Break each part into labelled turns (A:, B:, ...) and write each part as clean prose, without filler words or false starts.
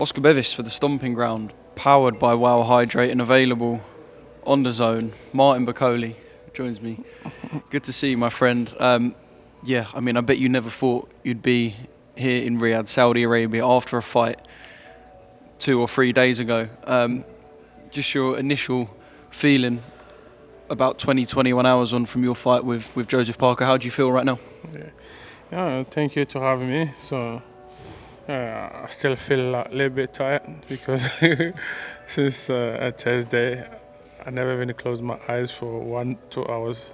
A: Oscar Bevis for the Stomping Ground, powered by Wow Hydrate and available on DAZN. Martin Bakole joins me. Good to see you, my friend. I bet you never thought you'd be here in Riyadh, Saudi Arabia, after a fight 2 or 3 days ago. Just your initial feeling about 21 hours on from your fight with Joseph Parker. How do you feel right now?
B: Thank you to having me. I still feel a little bit tired because since Thursday, I never even closed my eyes for 1-2 hours.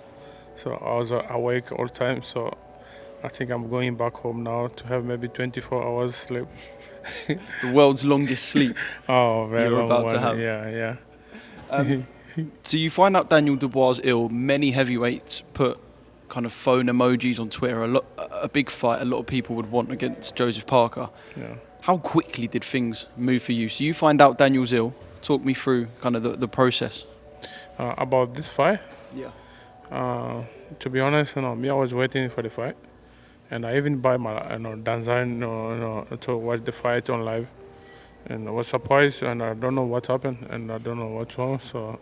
B: So I was awake all the time. So I think I'm going back home now to have maybe 24 hours sleep.
A: The world's longest sleep.
B: Oh, very
A: You're
B: long
A: about
B: one.
A: to have.
B: Yeah.
A: So you find out Daniel Dubois is ill. Many heavyweights put kind of phone emojis on Twitter. A big fight a lot of people would want against Joseph Parker.
B: Yeah.
A: How quickly did things move for you? So you find out Daniel's ill. Talk me through kind of the process.
B: About this fight,
A: Yeah.
B: to be honest, me, I was waiting for the fight, and I even buy my DAZN, to watch the fight on live, and I was surprised, and I don't know what happened, and I don't know what's wrong. So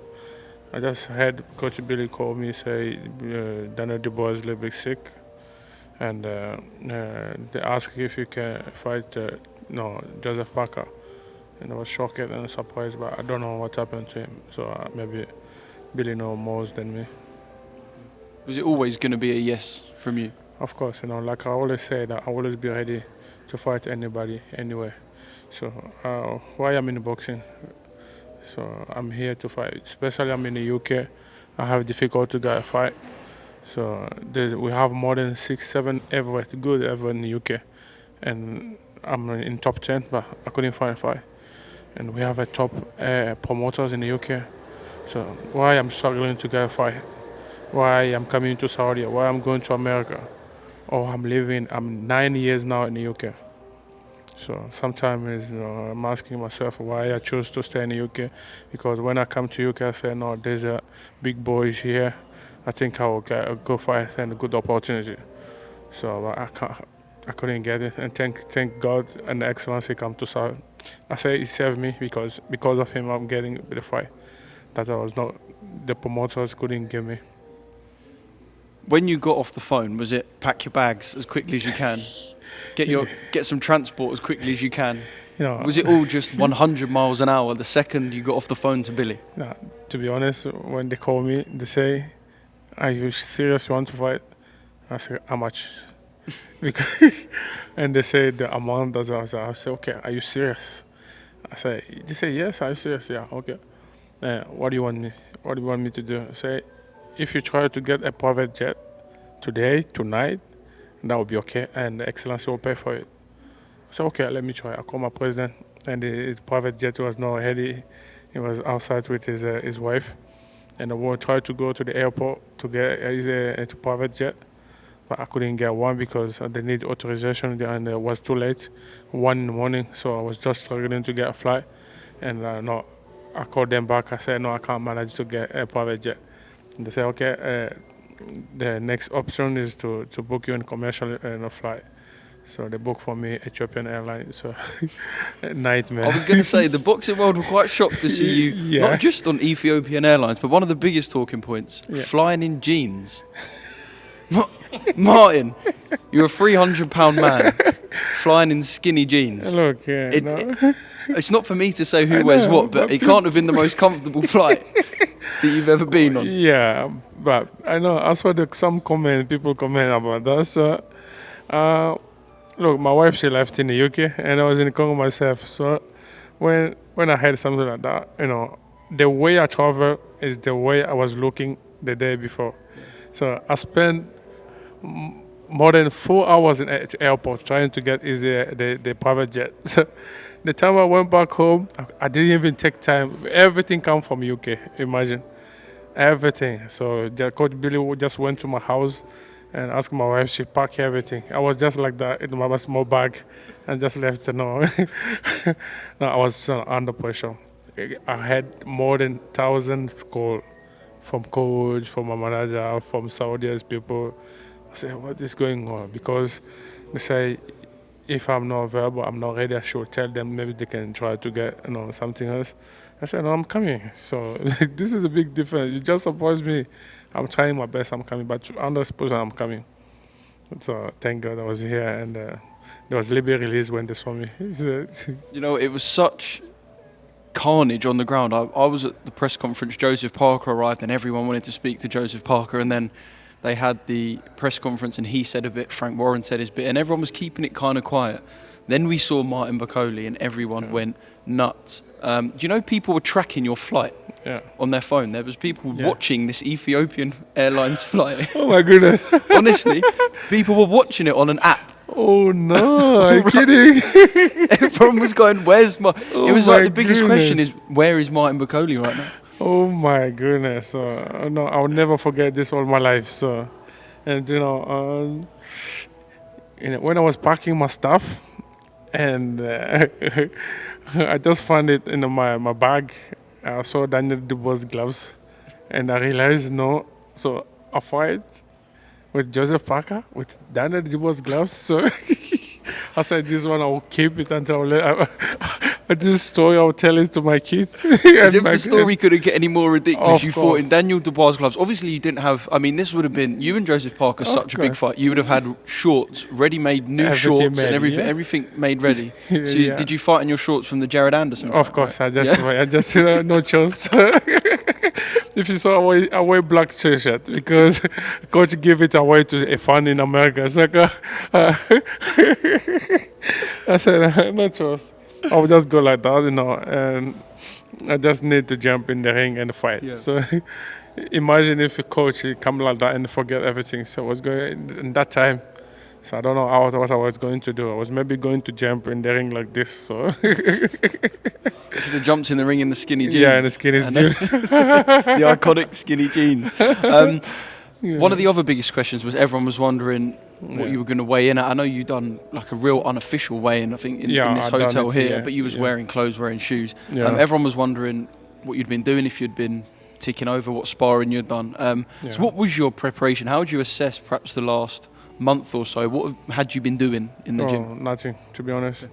B: I just had Coach Billy call me, say Daniel Dubois is a little bit sick, and they asked if you can fight Joseph Parker, and I was shocked and surprised, but I don't know what happened to him. So maybe Billy knows more than me.
A: Was it always going to be a yes from you?
B: Of course, like I always say, that I always be ready to fight anybody, anywhere. So why I'm in boxing? So I'm here to fight. Especially I'm in the UK. I have difficult to get a fight. So we have more than 6-7 good ever in the UK, and I'm in top 10, but I couldn't find a fight. And we have a top promoters in the UK. So why I'm struggling to get a fight? Why I'm coming to Saudi? Why I'm going to America? Or I'm 9 years now in the UK. So sometimes I'm asking myself why I choose to stay in the UK, because when I come to UK, I say, no, there's a big boys here. I think I will get a good fight and a good opportunity. So I couldn't get it, and thank God and the Excellency come to Saudi. I say he saved me because of him I'm getting the fight that I was not, the promoters couldn't give me.
A: When you got off the phone, was it pack your bags as quickly as you can, get some transport as quickly as you can? Was it all just 100 miles an hour the second you got off the phone to Billy?
B: No, to be honest, when they call me, they say, "Are you serious? You want to fight?" I say, "How much?" And they say the amount. I say, "Okay, are you serious?" They say, "Yes, are you serious?" Yeah, okay. What do you want me? What do you want me to do? I say, if you try to get a private jet today, tonight, that will be okay, and the Excellency will pay for it. So okay, let me try. I call my president, and his private jet was not ready. He was outside with his wife, and I will try to go to the airport to get his private jet, but I couldn't get one because they need authorization, and it was too late, 1 in the morning. So I was just struggling to get a flight, and I called them back. I said, no, I can't manage to get a private jet. And they say, okay, the next option is to book you in commercial flight. So they booked for me Ethiopian Airlines. So nightmare.
A: I was going to say, the boxing world were quite shocked to see you, not just on Ethiopian Airlines, but one of the biggest talking points, flying in jeans. Martin, you're a 300-pound man, flying in skinny jeans.
B: Look,
A: it's not for me to say who wears what, but it can't have been the most comfortable flight that you've ever been on.
B: Yeah, but I know I saw people comment about that. So, look, my wife, she left in the UK, and I was in Congo myself. So when I heard something like that, the way I travel is the way I was looking the day before. So I spent more than 4 hours in the airport trying to get the private jet. The time I went back home, I didn't even take time. Everything come from UK, imagine. Everything. So Coach Billy just went to my house and asked my wife, she packed everything. I was just like that in my small bag and just left. No, I was under pressure. I had more than 1,000 calls from coach, from my manager, from Saudi's people. I said, what is going on? Because they say if I'm not available, I'm not ready, I should tell them maybe they can try to get something else. I said, no, I'm coming. So this is a big difference. You just oppose me. I'm trying my best. I'm coming, but 100% I'm coming. So thank God I was here, and there was Libby release when they saw me.
A: You know, it was such carnage on the ground. I was at the press conference. Joseph Parker arrived, and everyone wanted to speak to Joseph Parker. And then they had the press conference, and he said a bit. Frank Warren said his bit, and everyone was keeping it kind of quiet. Then we saw Martin Bakole, and everyone went nuts. Do you know people were tracking your flight on their phone? There was people watching this Ethiopian Airlines flight.
B: Oh my goodness!
A: Honestly, people were watching it on an app.
B: Oh no! Are you kidding?
A: Everyone was going, "Where's my?"
B: Oh
A: it was
B: my
A: like the biggest question
B: goodness.
A: is, "Where is Martin Bakole right now?"
B: Oh my goodness! No, I'll never forget this all my life. So, and when I was packing my stuff, and I just found it in my bag. I saw Daniel Dubois' gloves, and I realized no. So I fight with Joseph Parker with Daniel Dubois' gloves. So I said, this one I will keep it until this story I'll tell it to my kids.
A: As if the story couldn't get any more ridiculous.
B: Of
A: You fought
B: course.
A: in Daniel Dubois' gloves. Obviously, you didn't have. I mean, this would have been you and Joseph Parker. Such a big
B: course.
A: fight. You would have had shorts, ready-made new
B: Everything
A: shorts,
B: made,
A: and everything.
B: yeah.
A: Everything made ready. So,
B: Yeah.
A: did you fight in your shorts from the Jared Anderson?
B: Of
A: fight?
B: course, I just no choice. If you saw, I wear black t-shirt because coach gave it away to a fan in America. It's like, I said, no choice. I would just go like that, and I just need to jump in the ring and fight.
A: Yeah.
B: So imagine if a coach come like that and forget everything. So I was going in that time. So I don't know what I was going to do. I was maybe going to jump in the ring like this. So
A: You should have jumped in the ring in the skinny jeans.
B: yeah, and the skin is due.
A: The iconic skinny jeans. One of the other biggest questions was everyone was wondering what you were going to weigh in at. I know you done like a real unofficial weigh-in, I think, in this
B: I done
A: hotel
B: it,
A: here,
B: yeah,
A: but you was wearing clothes, wearing shoes.
B: Yeah.
A: Everyone was wondering what you'd been doing, if you'd been ticking over, what sparring you'd done. So what was your preparation? How would you assess perhaps the last month or so? What had you been doing in the gym?
B: Nothing, to be honest.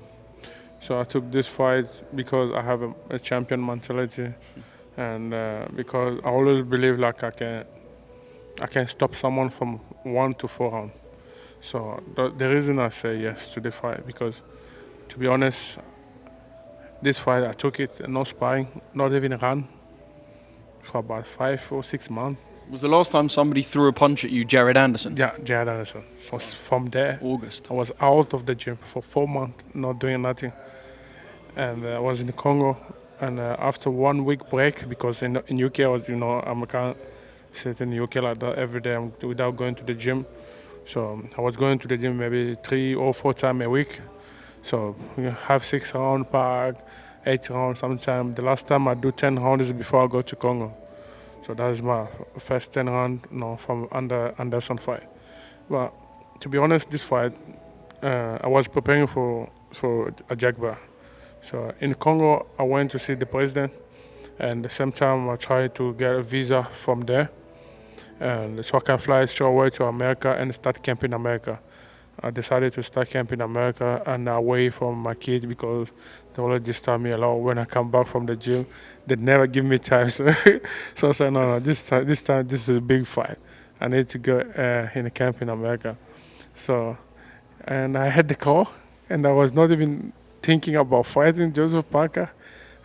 B: So I took this fight because I have a champion mentality, and because I always believe like I can stop someone from 1 to 4 rounds. So the reason I say yes to the fight, because to be honest, this fight I took it no sparring, not even run, for about 5 or 6 months.
A: Was the last time somebody threw a punch at you Jared Anderson?
B: Yeah, Jared Anderson. So from there,
A: August.
B: I was out of the gym for 4 months, not doing nothing. And I was in Congo. And after 1 week break, because in UK I was, I can't sit in UK like that every day without going to the gym. So I was going to the gym maybe 3 or 4 times a week. So we have 6 rounds pack, 8 rounds sometimes. The last time I do 10 rounds is before I go to Congo. So that is my first 10 rounds from under Anderson fight. But to be honest, this fight, I was preparing for a Jaguar. So in Congo, I went to see the president, and at the same time, I tried to get a visa from there, and so I can fly straight away to America and start camp in America. I decided to start camp in America and away from my kids because they always disturb me a lot when I come back from the gym. They never give me time, so I said, no, this time, this is a big fight. I need to go in a camp in America. So, and I had the call, and I was not even thinking about fighting Joseph Parker.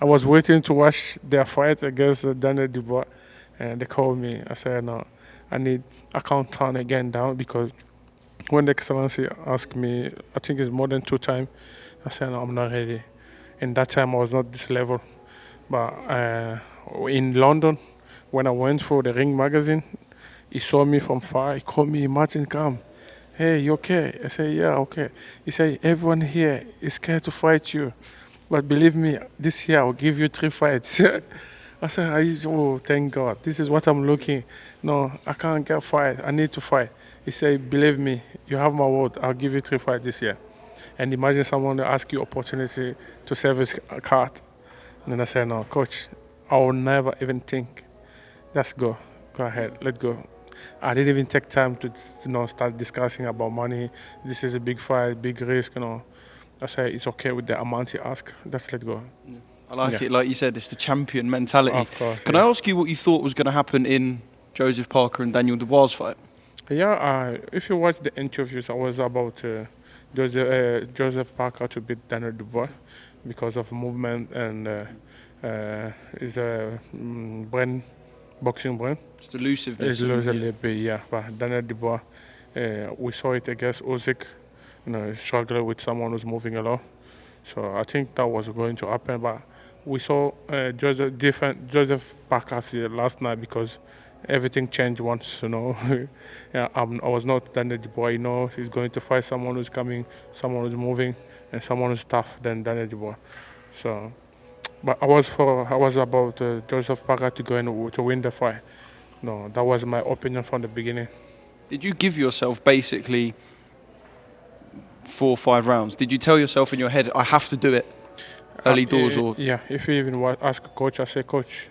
B: I was waiting to watch their fight against Daniel Dubois, and they called me. I said, no, I can't turn again down because when the Excellency asked me, I think it's more than 2 times, I said, no, I'm not ready. In that time, I was not this level. But in London, when I went for the Ring magazine, he saw me from far. He called me, Martin, come. Hey, you okay? I said, yeah, okay. He said, everyone here is scared to fight you. But believe me, this year I'll give you 3 fights. I said, oh, thank God. This is what I'm looking. No, I can't get fight. I need to fight. He said, believe me, you have my word. I'll give you 3 fights this year. And imagine someone ask you opportunity to service a card. And then I said, no, coach, I will never even think. Let's go. Go ahead. Let's go. I didn't even take time to start discussing about money. This is a big fight, big risk. I say it's okay with the amount he asks. Just let go.
A: I like
B: Yeah.
A: it. Like you said, it's the champion mentality.
B: Of course.
A: Can
B: yeah.
A: I ask you what you thought was going to happen in Joseph Parker and Daniel Dubois' fight?
B: Yeah, if you watch the interviews, I was about Joseph Parker to beat Daniel Dubois because of movement and his brain, boxing brain.
A: Just elusiveness.
B: It's lose a little bit, yeah. But Daniel Dubois, we saw it against Usyk, struggle with someone who's moving a lot. So I think that was going to happen. But we saw Joseph Parker last night because everything changed once, yeah, I was not Daniel Dubois, he's going to fight someone who's coming, someone who's moving, and someone who's tough than Daniel Dubois. So, but I was about Joseph Parker to go in to win the fight. No, that was my opinion from the beginning.
A: Did you give yourself basically 4 or 5 rounds? Did you tell yourself in your head, I have to do it early doors? Or
B: Yeah, if you even ask a coach, I say, coach,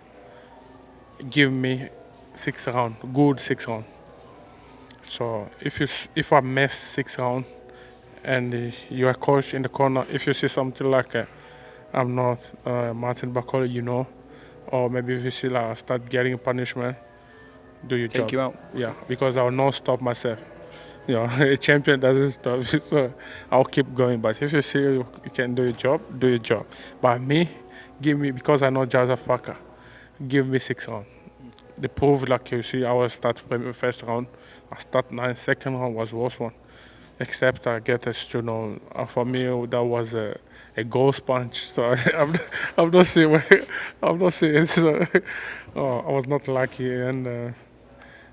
B: give me 6 rounds, good 6 rounds. So if I miss 6 rounds and you are coach in the corner, if you see something like I'm not Martin Bakole, or maybe if you see like I start getting punishment, do your job.
A: take you out?
B: Yeah, because I will not stop myself. A champion doesn't stop, so I'll keep going. But if you see you can do your job, do your job. But me, because I know Joseph Parker, give me 6 rounds. They proved, like you see, I was start first round, I start 9, second round was worst one. Except I get for me that was a ghost punch. So I'm not saying it. So, I was not lucky, and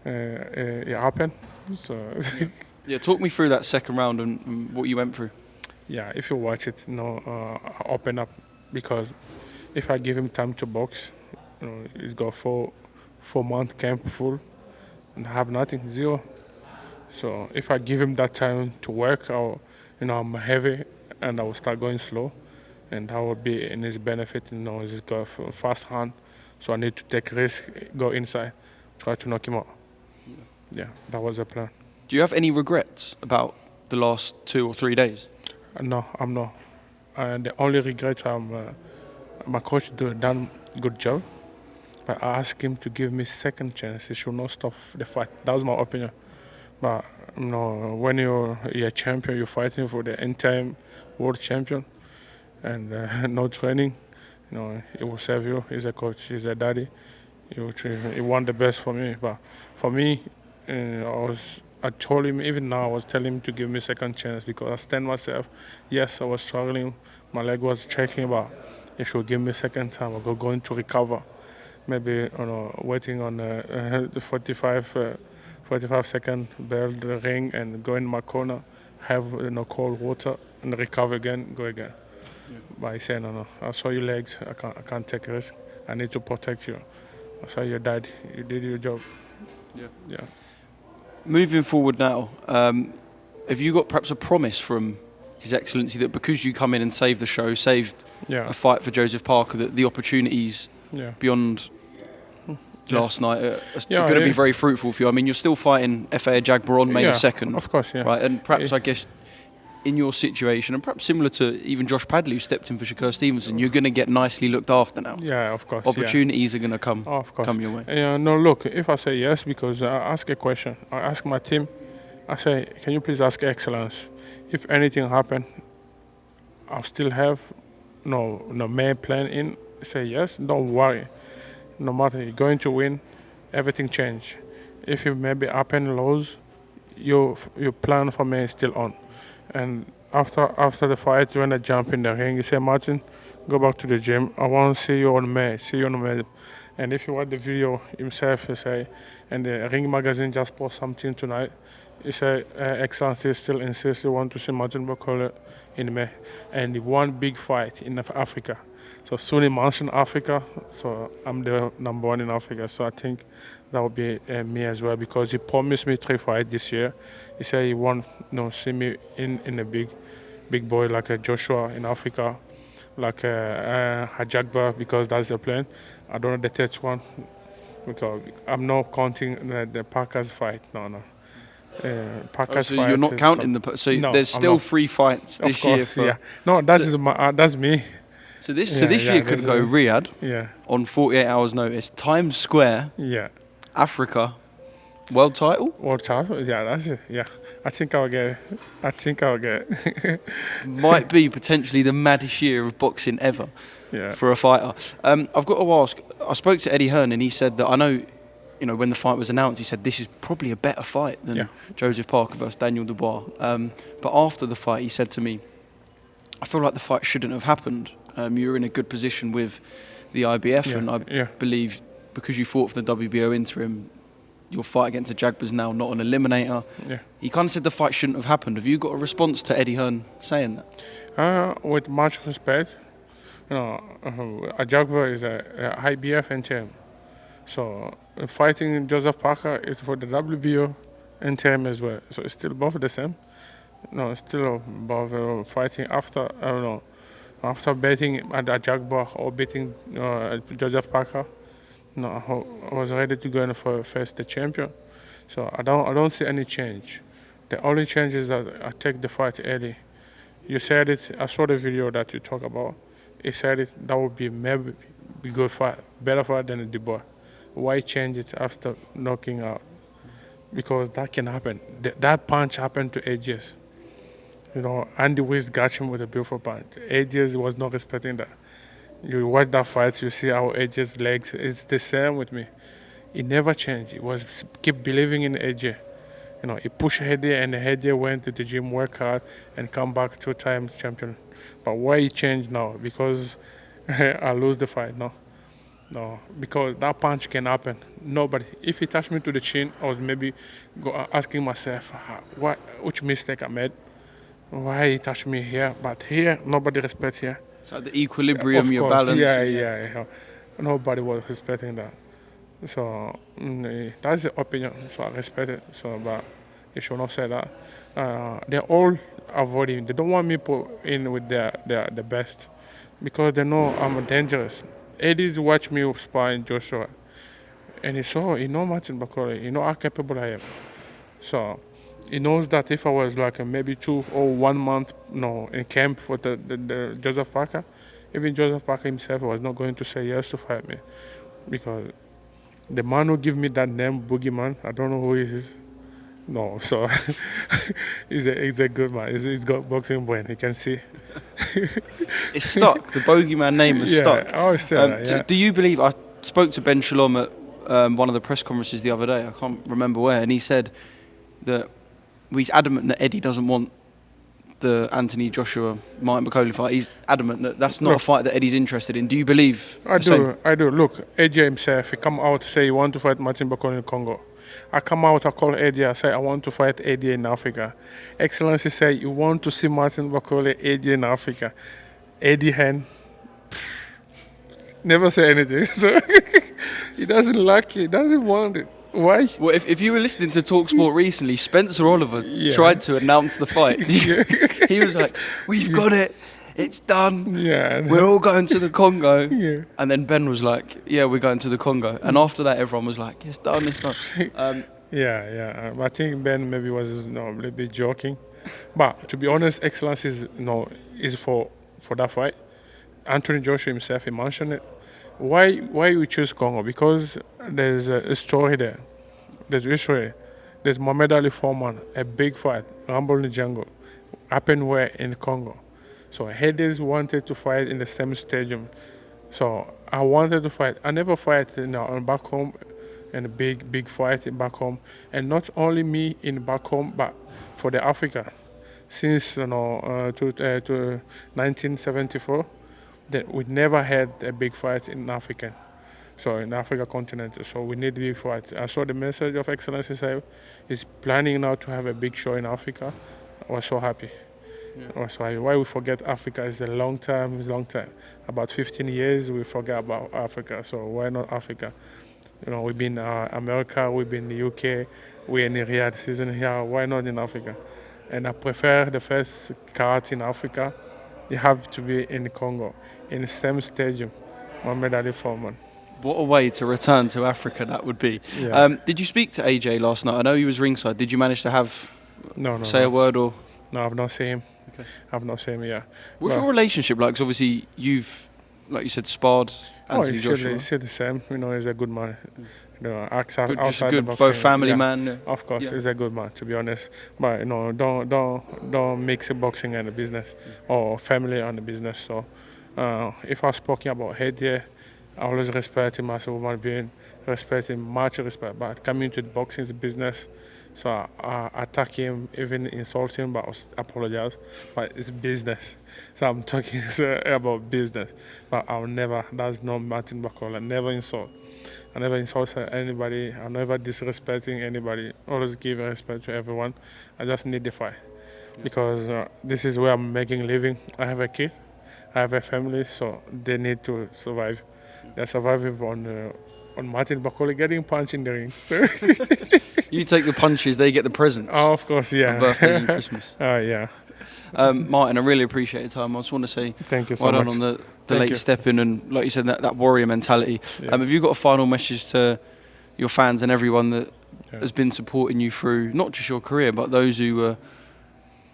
B: it happened. So
A: Yeah, talk me through that second round and what you went through.
B: yeah, if you watch it, I open up because if I give him time to box, he's got 4 month camp full and have nothing, zero. So if I give him that time to work, I'm heavy and I will start going slow, and that will be in his benefit. He's got a fast hand, so I need to take risk, go inside, try to knock him out. Yeah, that was the plan.
A: Do you have any regrets about the last 2 or 3 days?
B: No, I'm not. And the only regret my coach done good job, but I asked him to give me second chance. He should not stop the fight. That was my opinion. But when you're a champion, you're fighting for the end-time world champion, and no training, it will serve you. He's a coach. He's a daddy. He want the best for me. But for me, I told him, even now, I was telling him to give me second chance because I stand myself. Yes, I was struggling. My leg was shaking, but he should give me second time. I'm going to recover. Maybe waiting on the 45-second bell, the ring, and go in my corner, have cold water, and recover again, go again. Yeah. But he said, no, I saw your legs. I can't take risk. I need to protect you. I saw you died. You did your job. Yeah.
A: Moving forward now, have you got perhaps a promise from His Excellency that because you come in and saved the show, saved a fight for Joseph Parker, that the opportunities beyond last night are going to be very fruitful for you? I mean, you're still fighting FA Jagbar on May the 2nd.
B: Of course, yeah.
A: Right, and perhaps I guess in your situation, and perhaps similar to even Josh Padley, who stepped in for Shakur Stevenson, you're going to get nicely looked after now.
B: Yeah, of course.
A: Opportunities are going to come your way.
B: No, look, if I say yes, because I ask a question, I ask my team, I say, can you please ask Excellence, if anything happen, I'll still have no main plan in. Say yes, don't worry. No matter you're going to win, everything change. If you maybe up and lose, your plan for me is still on. And after the fight, when I jump in the ring, he said, Martin, go back to the gym. I want to see you on May. And if you watch the video himself, he say, and the Ring magazine just post something tonight. He said, Excellency still insists he want to see Martin Bakole in May. And he won big fight in Africa. So soon he mentioned Africa, so I'm the number 1 in Africa. So I think that will be me as well, because he promised me 3 fights this year. He said he want see me in a big boy like a Joshua in Africa, like a Jagbar, because that's the plan. I don't know the third one, because I'm not counting the Parker's fight. No. Parker's
A: So
B: fight.
A: you're not
B: is
A: counting so
B: no,
A: there's
B: I'm
A: still
B: not.
A: 3 fights
B: Of
A: this year
B: course,
A: for.
B: yeah. No, that's me.
A: So this
B: Yeah,
A: this
B: yeah,
A: year could
B: this
A: go
B: is
A: Riyadh
B: yeah,
A: on 48 hours notice, Times Square,
B: yeah.
A: Africa, world title.
B: World title. Yeah, that's it. Yeah, I think I'll get. I think I'll get.
A: Might be potentially the maddest year of boxing ever
B: Yeah,
A: for a fighter. I've got to ask. I spoke to Eddie Hearn and he said that I know, when the fight was announced, he said this is probably a better fight than
B: Yeah.
A: Joseph Parker versus Daniel Dubois. But after the fight, he said to me, I feel like the fight shouldn't have happened. You were in a good position with the IBF,
B: Yeah,
A: and I
B: yeah.
A: believe because you fought for the WBO interim, your fight against the Jagbars now not an eliminator.
B: Yeah.
A: He kind of said the fight shouldn't have happened. Have you got a response to Eddie Hearn saying that?
B: With much respect, a Jaguar is a IBF interim. So fighting Joseph Parker is for the WBO interim as well. So it's still both the same. No, it's still both fighting after I don't know after beating a Jaguar or beating Joseph Parker. No, I was ready to go in for face the champion. So I don't see any change. The only change is that I take the fight early. You said it. I saw the video that you talk about. He said it. That would be maybe a good fight, better fight than the Dubois. Why change it after knocking out? Because that can happen. That punch happened to AJS. Andy West got him with a beautiful punch. AJS was not respecting that. You watch that fight, you see how AJ's legs. It's the same with me. It never changed. It was keep believing in AJ. He pushed Hedi and Hedi went to the gym, work hard, and come back 2 times champion. But why he changed now? Because I lose the fight? No, because that punch can happen. Nobody. If he touched me to the chin, I was maybe asking myself, which mistake I made? Why he touched me here? But here, nobody respect here.
A: It's like the equilibrium,
B: Of
A: your
B: course,
A: balance.
B: yeah. Nobody was respecting that. So that's the opinion. So I respect it. So, but you should not say that. They're all avoiding. They don't want me put in with the best because they know I'm dangerous. Eddie's watched me spar in Joshua, and he knows Martin Bakole. He knows how capable I am. So he knows that if I was like maybe 2 or 1 month, in camp for the Joseph Parker, even Joseph Parker himself was not going to say yes to fight me, because the man who give me that name, Boogeyman, I don't know who he is. No, so he's a good man. He's got boxing brain. He can see.
A: It's stuck. The bogeyman name is
B: Yeah,
A: stuck.
B: I always say that.
A: So
B: Yeah.
A: do you believe? I spoke to Ben Shalom at one of the press conferences the other day. I can't remember where, and he said that he's adamant that Eddie doesn't want the Anthony Joshua Martin Bakole fight. He's adamant that that's not a fight that Eddie's interested in. Do you believe?
B: I
A: the same?
B: do. Look, AJ himself, he come out say he want to fight Martin Bakole in Congo. I come out, I call AJ, I say I want to fight AJ in Africa. Excellency say you want to see Martin Bakole, AJ in Africa. AJ Hearn, never say anything. So he doesn't like it, he doesn't want it. Why?
A: Well, if you were listening to TalkSport recently, Spencer Oliver tried to announce the fight. He was like, "We've got it. It's done.
B: Yeah.
A: We're all going to the Congo."
B: Yeah.
A: And then Ben was like, "Yeah, we're going to the Congo." And after that, everyone was like, "It's done. It's done."
B: Yeah. I think Ben maybe was a little bit joking, but to be honest, Excellency is for that fight. Anthony Joshua himself, he mentioned it. Why you choose Congo? Because there's a story there. There's history. There's Mohamed Ali Foreman, a big fight, Rumble in the Jungle, happened where in Congo. So Hades wanted to fight in the same stadium. So I wanted to fight. I never fight back home, in a big fight back home, and not only me in back home, but for the Africa. Since to 1974, that we never had a big fight in Africa. So in Africa continent, so we need big fight. I saw the message of Excellency say he's planning now to have a big show in Africa. I was so happy. Yeah. So why we forget Africa is a long time. About 15 years we forget about Africa. So why not Africa? We've been America, we've been the UK, we're in the Riyadh season here. Why not in Africa? And I prefer the first card in Africa. You have to be in Congo, in the same stadium, Mohamed Ali Foreman.
A: What a way to return to Africa that would be.
B: Yeah.
A: Did you speak to AJ last night? I know he was ringside. Did you manage to have
B: No,
A: say a word or?
B: No, I've not seen him.
A: Okay.
B: I've not seen him. Yeah.
A: What's
B: But-
A: your relationship like? 'Cause obviously you've, like you said, sparred Anthony Joshua.
B: He's still the same. You know, he's a good man. You know, outside,
A: Good, just
B: outside
A: good,
B: the boxing,
A: both family
B: yeah.
A: man.
B: Of course,
A: Yeah.
B: he's a good man, to be honest. But you know, don't mix the boxing and the business, or family and the business. So, if I was speaking about head, yeah, I always respect him as a human being, respect him, much respect. But coming to the boxing is a business, so I attack him, even insult him, but I apologize. But it's business, so I'm talking about business. But I'll never. That's not Martin Bakole. I never insult. I never insult anybody. I never disrespecting anybody. Always give respect to everyone. I just need the fight because this is where I'm making a living. I have a kid, I have a family, so they need to survive. They're surviving on Martin Bakole getting punched in the ring. So
A: You take the punches, they get the presents.
B: oh, of course, yeah.
A: On birthdays and Christmas.
B: Yeah.
A: Martin, I really appreciate your time. I just want to say
B: Thank you so
A: well
B: much.
A: done on the
B: Thank
A: late
B: you.
A: step in and, like you said, that warrior mentality.
B: Yeah.
A: Have you got a final message to your fans and everyone that
B: Yeah.
A: has been supporting you through not just your career, but those who were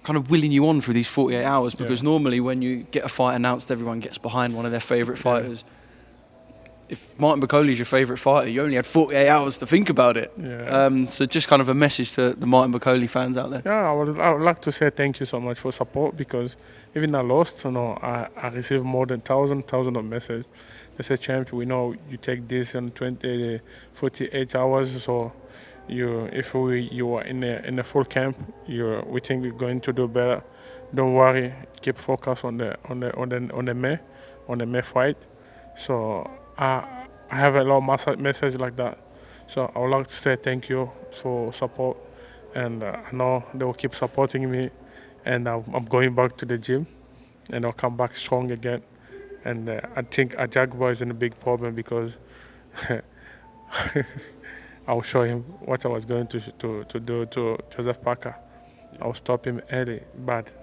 A: kind of willing you on through these 48 hours? Because normally when you get a fight announced, everyone gets behind one of their favourite fighters. If Martin Bakole is your favourite fighter, you only had 48 hours to think about it.
B: Yeah.
A: So just kind of a message to the Martin Bakole fans out there.
B: Yeah, I would like to say thank you so much for support, because even I lost, you know, I received more than thousand of messages. They say, champ, we know you take this in 48 hours, so if you are in a full camp, we think we're going to do better. Don't worry, keep focus on the May fight. So I have a lot of messages like that. So I would like to say thank you for support, and I know they will keep supporting me, and I'm going back to the gym, and I'll come back strong again. And I think a Jaguar is in a big problem, because I'll show him what I was going to do to Joseph Parker. I'll stop him early, but